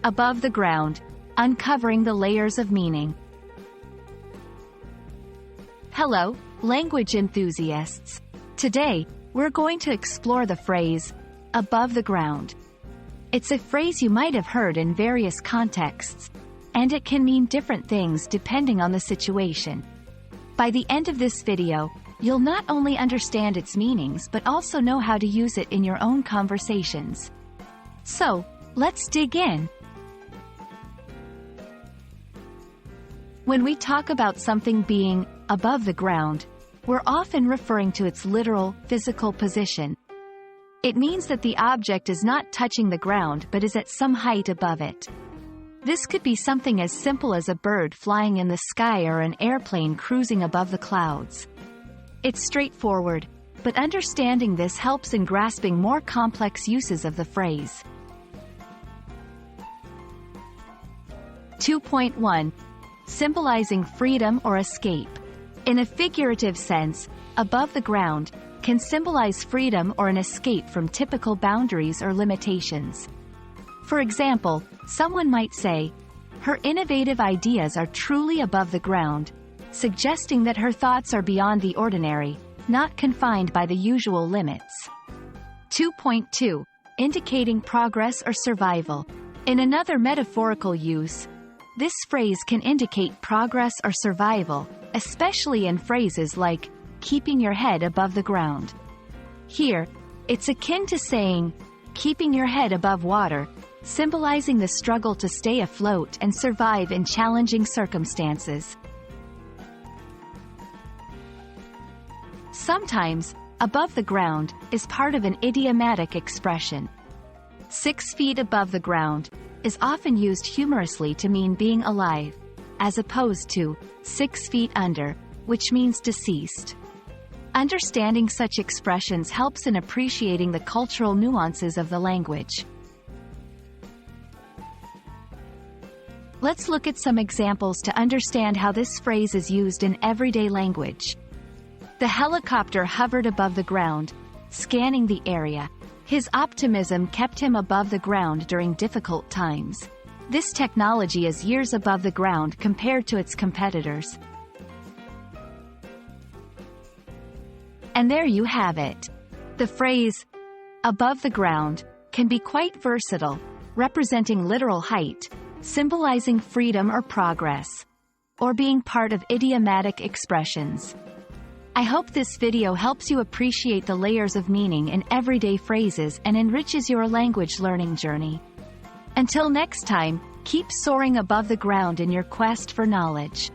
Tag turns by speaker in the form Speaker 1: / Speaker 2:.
Speaker 1: Above the ground, uncovering the layers of meaning. Hello, language enthusiasts. Today, we're going to explore the phrase, above the ground. It's a phrase you might have heard in various contexts, and it can mean different things depending on the situation. By the end of this video, you'll not only understand its meanings but also know how to use it in your own conversations. So, let's dig in. When we talk about something being above the ground, we're often referring to its literal, physical position. It means that the object is not touching the ground but is at some height above it. This could be something as simple as a bird flying in the sky or an airplane cruising above the clouds. It's straightforward, but understanding this helps in grasping more complex uses of the phrase. 2.1. Symbolizing freedom or escape. In a figurative sense, above the ground can symbolize freedom or an escape from typical boundaries or limitations. For example, someone might say, "Her innovative ideas are truly above the ground," suggesting that her thoughts are beyond the ordinary, not confined by the usual limits. 2.2. Indicating progress or survival. In another metaphorical use, this phrase can indicate progress or survival, especially in phrases like, keeping your head above the ground. Here, it's akin to saying, keeping your head above water, symbolizing the struggle to stay afloat and survive in challenging circumstances. Sometimes, above the ground is part of an idiomatic expression. 6 feet above the ground is often used humorously to mean being alive, as opposed to 6 feet under, which means deceased. Understanding such expressions helps in appreciating the cultural nuances of the language. Let's look at some examples to understand how this phrase is used in everyday language. The helicopter hovered above the ground, scanning the area. His optimism kept him above the ground during difficult times. This technology is years above the ground compared to its competitors. And there you have it. The phrase, above the ground, can be quite versatile, representing literal height, symbolizing freedom or progress, or being part of idiomatic expressions. I hope this video helps you appreciate the layers of meaning in everyday phrases and enriches your language learning journey. Until next time, keep soaring above the ground in your quest for knowledge.